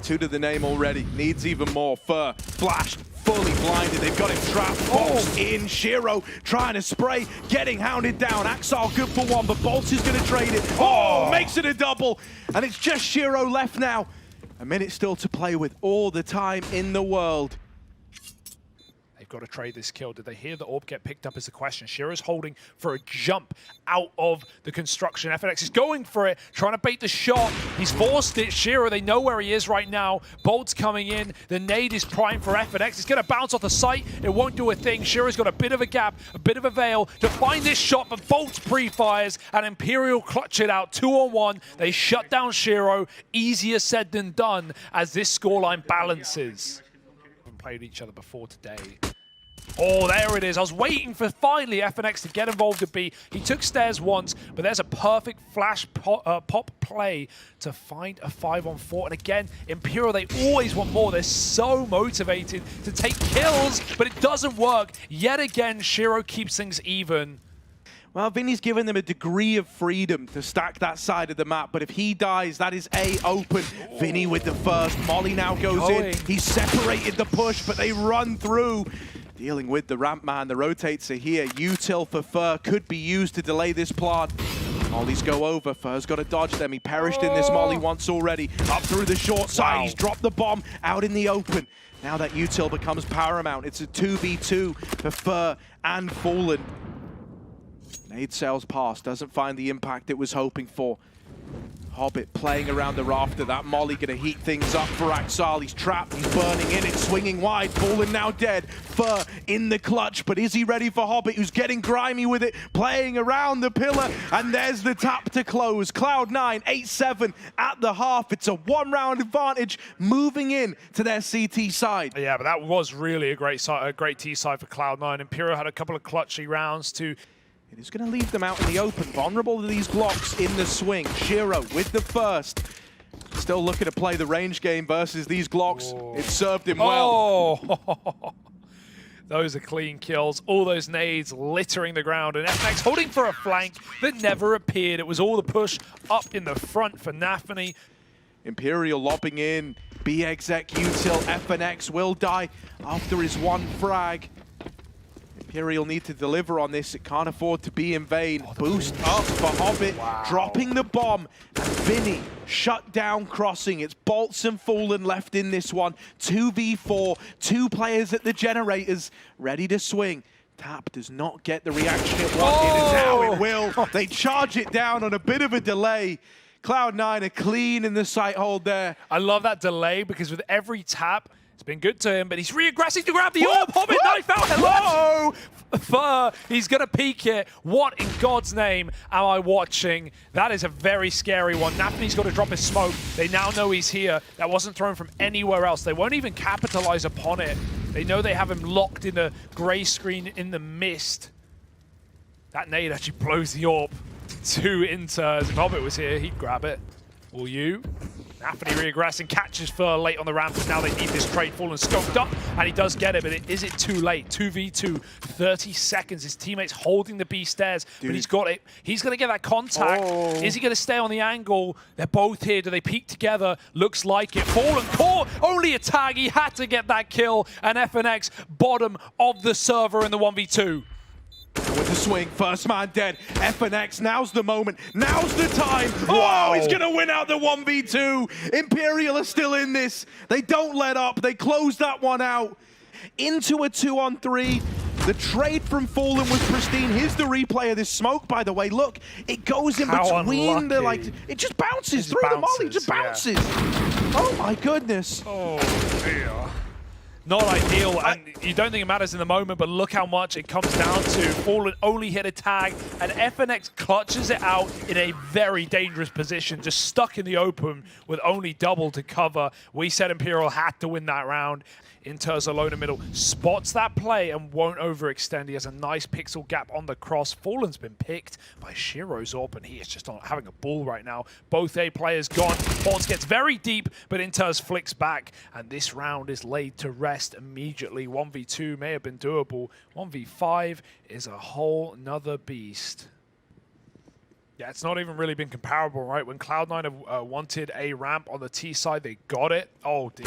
2 to the name already. Needs even more. Fur, flashed, fully blinded. They've got him trapped. Bolts in. Shiro trying to spray, getting hounded down. Axile good for 1, but Bolts is going to trade it. Oh, makes it a double. And it's just Shiro left now. A minute still to play with, all the time in the world. They've got to trade this kill. Did they hear the AWP get picked up is the question. Shiro's holding for a jump out of the construction. FNX is going for it, trying to bait the shot. He's forced it. Shiro, they know where he is right now. Bolt's coming in. The nade is primed for FNX. It's going to bounce off the site. It won't do a thing. Shiro's got a bit of a gap, a bit of a veil to find this shot, but Bolt's pre-fires, and Imperial clutch it out 2-on-1. They shut down Shiro. Easier said than done as this scoreline balances. Haven't played each other before today. Oh, there it is. I was waiting for finally FNX to get involved at B. He took stairs once, but there's a perfect flash pop play to find a 5-on-4. And again, Imperial, they always want more. They're so motivated to take kills, but it doesn't work. Yet again, Shiro keeps things even. Well, Vinny's given them a degree of freedom to stack that side of the map, but if he dies, that is A open. Vinny with the first. Molly now goes in. He's separated the push, but they run through. Dealing with the ramp man, the rotates are here. Util for Fur could be used to delay this plant. Mollies go over. Fur's got to dodge them. He perished in this molly once already. Up through the short side. He's dropped the bomb out in the open. Now that Util becomes paramount, it's a 2v2 for Fur and Fallen. Nade sails past, doesn't find the impact it was hoping for. Hobbit playing around the rafter. That molly going to heat things up for Axal. He's trapped. He's burning in. It's swinging wide. Fallen now dead. Fur in the clutch. But is he ready for Hobbit, who's getting grimy with it, playing around the pillar? And there's the tap to close. Cloud9, 8-7 at the half. It's a one-round advantage moving in to their CT side. Yeah, but that was really a great T side for Cloud9. Imperial had a couple of clutchy rounds to... It is going to leave them out in the open, vulnerable to these Glocks in the swing. Shiro with the first. Still looking to play the range game versus these Glocks. Oh. It served him well. Oh. Those are clean kills. All those nades littering the ground. And FNX holding for a flank that never appeared. It was all the push up in the front for NaVi. Imperial lobbing in. B-exec util. FNX will die after his one frag. Imperial need to deliver on this. It can't afford to be in vain. Boost up for Hobbit, dropping the bomb. And Vinny shut down crossing. It's Bolts and Fallen left in this one. 2v4, 2 players at the generators, ready to swing. Tap does not get the reaction it wanted, and now it will. They charge it down on a bit of a delay. Cloud9 are clean in the sight hold there. I love that delay because with every tap, it's been good to him, but he's re-aggressing to grab the orb. Hobbit, knife out, hello! Fur, he's going to peek it. What in God's name am I watching? That is a very scary one. NaVi's got to drop his smoke. They now know he's here. That wasn't thrown from anywhere else. They won't even capitalize upon it. They know they have him locked in a gray screen in the mist. That nade actually blows the orb. 2 inters. If Hobbit was here, he'd grab it. Will you? NaVi re-aggressing, catches Fur late on the ramp, and now they need this trade. Fallen scoped up, and he does get it, but is it too late? 2v2, 30 seconds. His teammate's holding the B stairs, but he's got it. He's going to get that contact. Is he going to stay on the angle? They're both here. Do they peek together? Looks like it. Fallen caught. Only a tag. He had to get that kill, and FNX bottom of the server in the 1v2. With the swing, first man dead. FNX, now's the moment. Now's the time. Wow. Oh, he's going to win out the 1v2. Imperial are still in this. They don't let up. They close that one out. Into a 2-on-3. The trade from Fallen was pristine. Here's the replay of this smoke, by the way. Look, it goes in between the, like, it just bounces through the molly. It just bounces. Yeah. Oh, my goodness. Oh, dear. Not ideal, and you don't think it matters in the moment, but look how much it comes down to. Fallen only hit a tag, and FNX clutches it out in a very dangerous position, just stuck in the open with only double to cover. We said Imperial had to win that round. Inters alone in middle, spots that play and won't overextend. He has a nice pixel gap on the cross. Fallen's been picked by Shiro's Orb, and he is just having a ball right now. Both A players gone. Horns gets very deep, but Inters flicks back, and this round is laid to rest immediately. 1v2 may have been doable. 1v5 is a whole nother beast. Yeah, it's not even really been comparable, right? When Cloud9 have wanted a ramp on the T side, they got it. Oh, dear.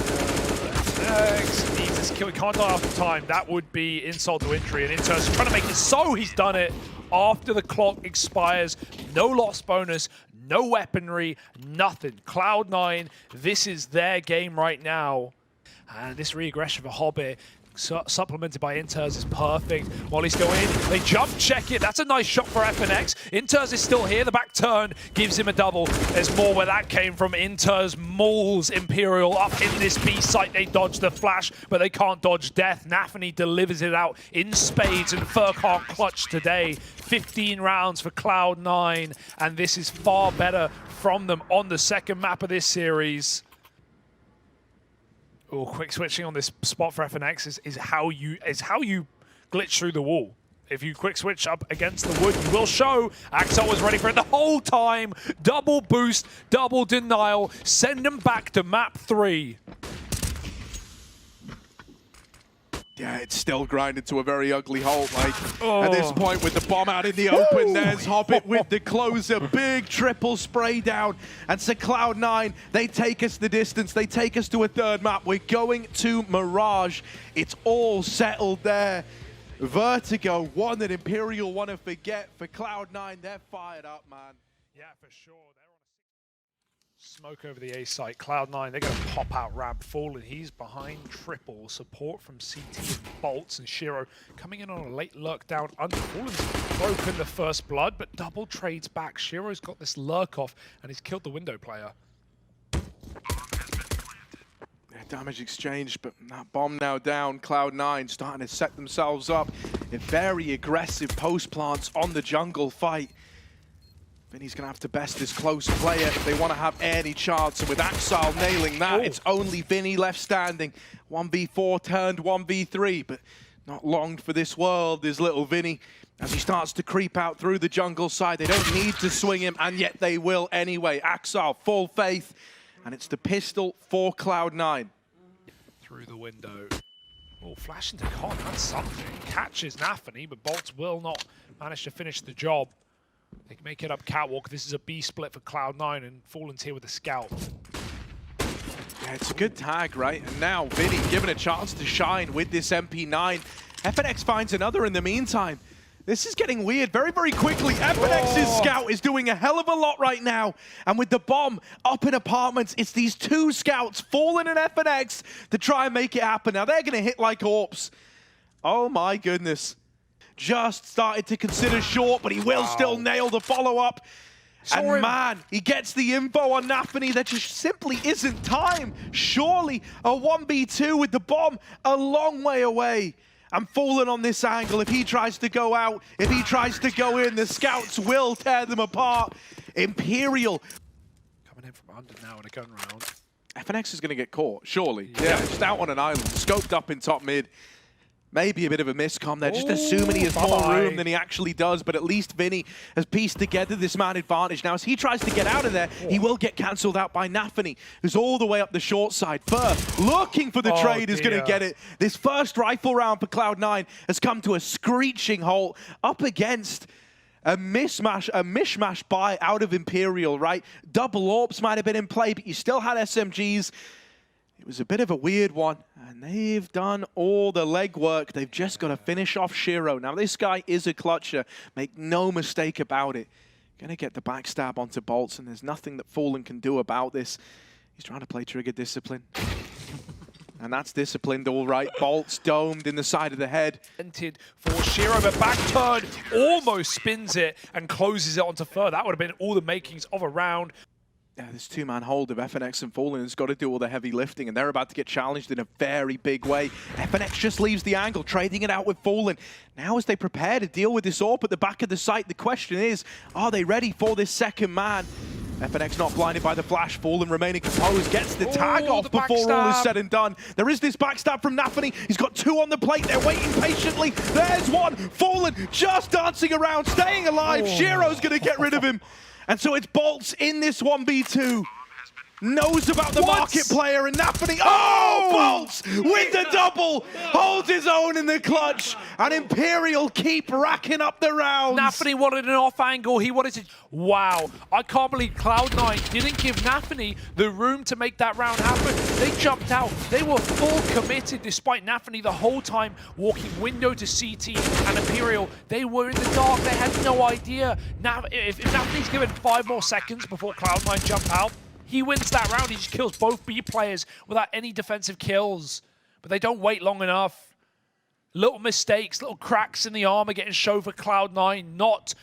Next, needs this kill. He can't die after time. That would be insult to injury. And Inters trying to make it so he's done it after the clock expires. No loss bonus, no weaponry, nothing. Cloud9, this is their game right now. And this re-aggression for Hobbit, supplemented by Inters, is perfect. Molly's still in. They jump check it. That's a nice shot for FNX. Inters is still here. The back turn gives him a double. There's more where that came from. Inters mauls Imperial up in this B site. They dodge the flash, but they can't dodge death. NaVi delivers it out in spades, and Fur can't clutch today. 15 rounds for Cloud9, and this is far better from them on the second map of this series. Oh, quick switching on this spot for FNX is how you glitch through the wall. If you quick switch up against the wood, you will show. Axel was ready for it the whole time. Double boost, double denial. Send them back to map 3. Yeah, it's still grinded to a very ugly halt. Like, at this point, with the bomb out in the open, there's Hobbit with the closer. Big triple spray down. And so Cloud9, they take us the distance. They take us to a third map. We're going to Mirage. It's all settled there. Vertigo, one that Imperial want to forget. For Cloud9, they're fired up, man. Yeah, for sure. Smoke over the A site. Cloud9, they're going to pop out ramp. Fallen, he's behind triple. Support from CT and Bolts, and Shiro coming in on a late lurk down under. Fallen's broken the first blood, but double trades back. Shiro's got this lurk off, and he's killed the window player. Damage exchanged, but that bomb now down. Cloud9 starting to set themselves up in very aggressive post plants on the jungle fight. Vinny's going to have to best this close player if they want to have any chance. And with Axal nailing that, it's only Vinny left standing. 1v4 turned 1v3, but not long for this world is little Vinny. As he starts to creep out through the jungle side, they don't need to swing him, and yet they will anyway. Axal, full faith, and it's the pistol for Cloud9. Through the window. Oh, flash into Con, that's something. Catches nafany, but boltz will not manage to finish the job. They can make it up catwalk. This is a B split for Cloud9, and Fallen's here with the scout. Yeah, it's a good tag, right? And now Vinny given a chance to shine with this MP9. FNX finds another in the meantime. This is getting weird very, very quickly. FNX's scout is doing a hell of a lot right now. And with the bomb up in apartments, it's these two scouts, Fallen and FNX, to try and make it happen. Now they're going to hit like Orps. Oh my goodness. Just started to consider short, but he will still nail the follow-up. And man, he gets the info on nafany. There just simply isn't time. Surely a 1v2 with the bomb a long way away. And Fallen on this angle, if he tries to go out, if he tries to go in, the scouts will tear them apart. Imperial. Coming in from under now in a gun round. FNX is going to get caught, surely. Yeah, just out on an island, scoped up in top mid. Maybe a bit of a miscom there, just assuming he has more room than he actually does, but at least Vinny has pieced together this man advantage. Now, as he tries to get out of there, he will get cancelled out by nafany, who's all the way up the short side. Fur, looking for the trade, is going to get it. This first rifle round for Cloud9 has come to a screeching halt up against a mishmash buy out of Imperial, right? Double Orps might have been in play, but you still had SMGs. It was a bit of a weird one, and they've done all the legwork. They've just got to finish off Shiro. Now, this guy is a clutcher. Make no mistake about it. Gonna get the backstab onto boltz, and there's nothing that Fallen can do about this. He's trying to play trigger discipline. And that's disciplined, all right. boltz domed in the side of the head. Entered for Shiro, but back turn almost spins it and closes it onto Fur. That would have been all the makings of a round. Yeah, this two-man hold of FNX and Fallen has got to do all the heavy lifting, and they're about to get challenged in a very big way. FNX just leaves the angle, trading it out with Fallen. Now as they prepare to deal with this AWP at the back of the site, the question is, are they ready for this second man? FNX not blinded by the flash. Fallen remaining composed, gets the tag off before all is said and done. There is this backstab from nafany. He's got two on the plate. They're waiting patiently. There's one. Fallen just dancing around, staying alive. Shiro's going to get rid of him. And so it's boltz in this 1v2. Knows about the market player, and nafany. Oh, boltz with the double. Holds his own in the clutch. And Imperial keep racking up the rounds. nafany wanted an off angle. He wanted to. Wow. I can't believe Cloud9 didn't give nafany the room to make that round happen. They jumped out. They were full committed despite nafany the whole time walking window to CT and Imperial. They were in the dark. They had no idea. Now, if nafany's given 5 more seconds before Cloud9 jump out, he wins that round. He just kills both B players without any defensive kills. But they don't wait long enough. Little mistakes, little cracks in the armor getting shown for Cloud9. Not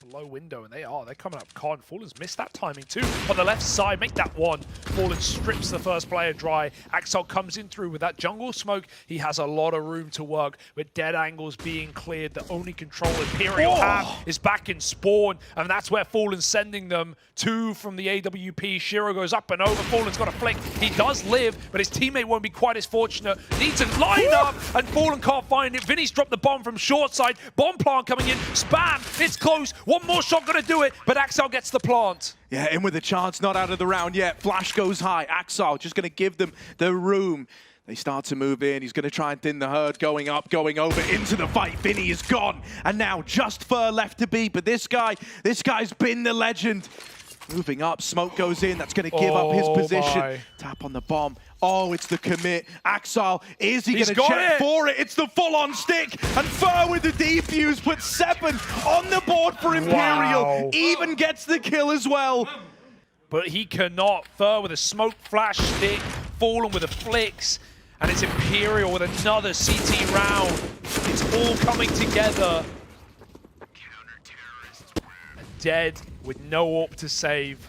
below window, and they're coming up con. Fallen's missed that timing too. On the left side, make that one. Fallen strips the first player dry. Axel comes in through with that jungle smoke. He has a lot of room to work with dead angles being cleared. The only control Imperial have is back in spawn, and that's where Fallen's sending them. 2 from the AWP. Shiro goes up and over. Fallen's got a flick. He does live, but his teammate won't be quite as fortunate. Needs a line up, and Fallen can't find it. Vinny's dropped the bomb from short side. Bomb plant coming in. Spam. It's close. One more shot gonna do it, but Axel gets the plant. Yeah, in with a chance, not out of the round yet. Flash goes high. Axel just gonna give them the room. They start to move in. He's gonna try and thin the herd, going up, going over into the fight. Vinny is gone. And now just Fur left to beat, but this guy's been the legend. Moving up, smoke goes in. That's gonna give up his position. Tap on the bomb. Oh, it's the commit. Axel, is he going to check for it? It's the full-on stick. And Fur with the defuse puts 7 on the board for Imperial. Even gets the kill as well. But he cannot. Fur with a smoke flash stick. Fallen with the flicks. And it's Imperial with another CT round. It's all coming together. dead with no AWP to save.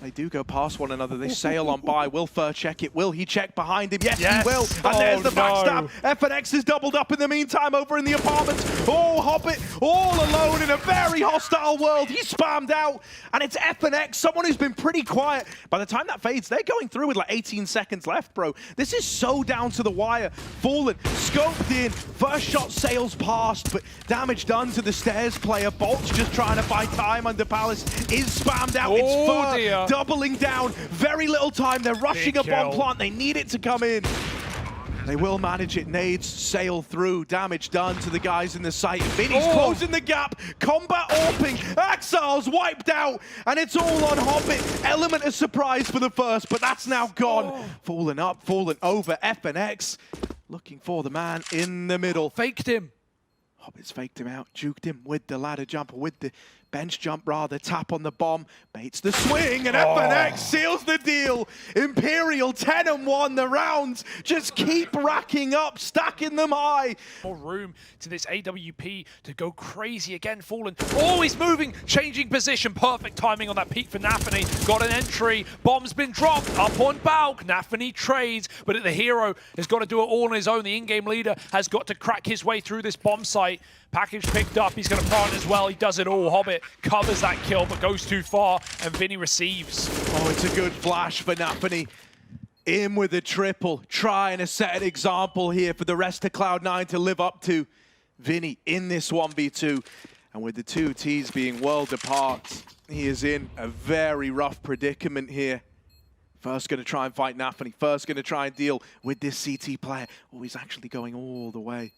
They do go past one another. They sail on by. Will Fur check it? Will he check behind him? Yes, Yes. he will. And there's the backstab. FNX is doubled up in the meantime over in the apartments. Oh, Hobbit all alone in a very hostile world. He's spammed out. And it's FNX, someone who's been pretty quiet. By the time that fades, they're going through with like 18 seconds left, bro. This is so down to the wire. Fallen, scoped in. First shot sails past, but damage done to the stairs player. Bolt's just trying to buy time under Palace. Is spammed out. It's Fur. Dear. Doubling down, very little time. They're rushing a bomb plant. They need it to come in. They will manage it. Nades sail through. Damage done to the guys in the site. Vinny's closing the gap. Combat AWPing. Axal's wiped out. And it's all on Hobbit. Element of surprise for the first, but that's now gone. Falling up, falling over. FNX looking for the man in the middle. Faked him. Hobbit's faked him out, juked him with the ladder jump, or with the bench jump rather, tap on the bomb, baits the swing, and FNX seals the deal. Imperial 10-1, the rounds just keep racking up, stacking them high. More room to this AWP to go crazy again. Fallen, always moving, changing position, perfect timing on that peak for Nafany. Got an entry, bomb's been dropped, up on Balk, Nafany trades, but the hero has got to do it all on his own. The in-game leader has got to crack his way through this bomb site. Package picked up, he's going to plant as well, he does it all. Hobbit covers that kill, but goes too far, and Vinny receives. Oh, it's a good flash for Nafany. In with a triple, trying to set an example here for the rest of Cloud9 to live up to. Vinny in this 1v2, and with the two Ts being worlds apart, he is in a very rough predicament here. First going to try and fight Nafany, first going to try and deal with this CT player. Oh, he's actually going all the way.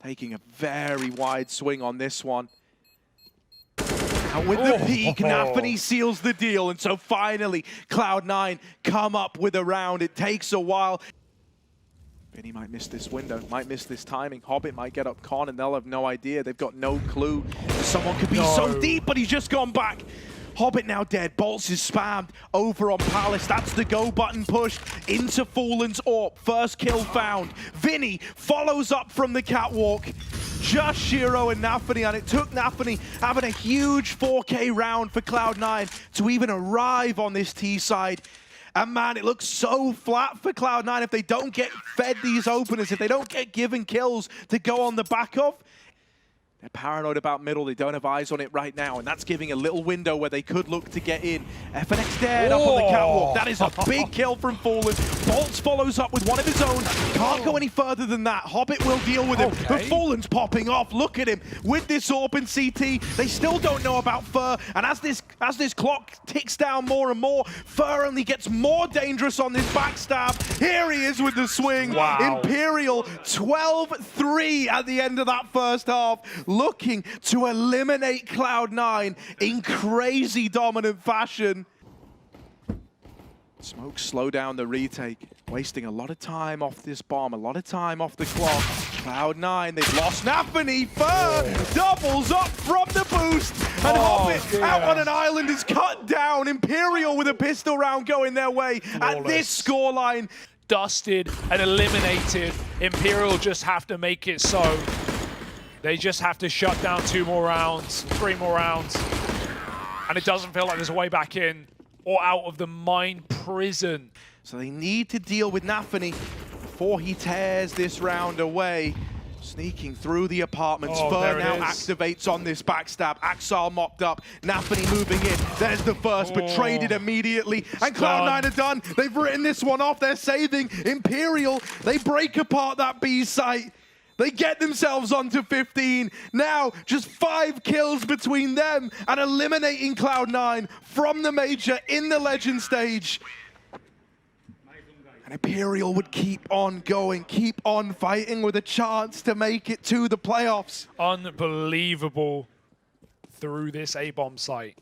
Taking a very wide swing on this one. And with the peak, Nafany seals the deal. And so finally, Cloud9 come up with a round. It takes a while. Vinny might miss this window, might miss this timing. Hobbit might get up con and they'll have no idea. They've got no clue. Someone could be so deep, but he's just gone back. Hobbit now dead. Bolts is spammed over on Palace. That's the go button pushed into Fallen's AWP. First kill found. Vinny follows up from the catwalk. Just Shiro and Nafany, and it took Nafany having a huge 4K round for Cloud9 to even arrive on this T side. And man, it looks so flat for Cloud9 if they don't get fed these openers, if they don't get given kills to go on the back of. They're paranoid about middle, they don't have eyes on it right now, and that's giving a little window where they could look to get in. FNX dead up on the catwalk. That is a big kill from Fallen. Bolts follows up with one of his own. Can't go any further than that. Hobbit will deal with him, but Fallen's popping off. Look at him with this AWP and CT. They still don't know about Fur, and as this clock ticks down more and more, Fur only gets more dangerous on this backstab. Here he is with the swing. Imperial 12-3 at the end of that first half. Looking to eliminate Cloud9 in crazy dominant fashion. Smoke slow down the retake, wasting a lot of time off this bomb, a lot of time off the clock. Cloud9, they've lost Nafany. Fur doubles up from the boost, and Hobbit out on an island is cut down. Imperial with a pistol round going their way at this scoreline. Dusted and eliminated. Imperial just have to make it so. They just have to shut down 2 more rounds, 3 more rounds. And it doesn't feel like there's a way back in or out of the mine prison. So they need to deal with Nafany before he tears this round away. Sneaking through the apartments. Fur now activates on this backstab. Axal mopped up. Nafany moving in. There's the first, but traded immediately. And Cloud9 are done. They've written this one off. They're saving Imperial. They break apart that B site. They get themselves onto 15. Now, just 5 kills between them and eliminating Cloud9 from the major in the legend stage. And Imperial would keep on going, keep on fighting with a chance to make it to the playoffs. Unbelievable through this A-bomb site.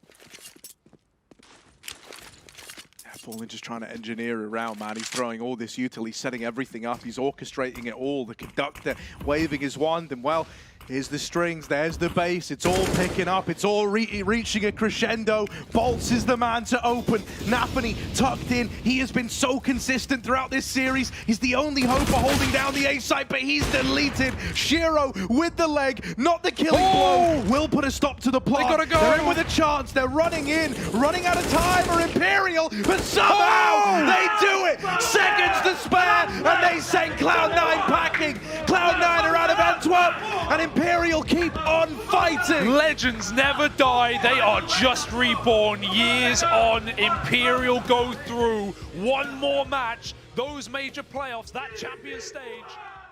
Fallen just trying to engineer around, man. He's throwing all this util, he's setting everything up, he's orchestrating it all. The conductor waving his wand, and well, Here's the strings, there's the bass, it's all picking up, it's all reaching a crescendo. Bolts is the man to open. navi tucked in, he has been so consistent throughout this series. He's the only hope for holding down the A site, but he's deleted. Shiro with the leg, not the killing blow, will put a stop to the plot. They gotta go. They're in with a chance, they're running in, running out of time are Imperial, but somehow they do it! Seconds to spare, and they send Cloud9 packing. Cloud9 are out of Antwerp, and Imperial keep on fighting. Legends never die, they are just reborn. Years on, Imperial go through one more match. Those major playoffs, that champion stage,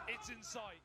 it's in sight.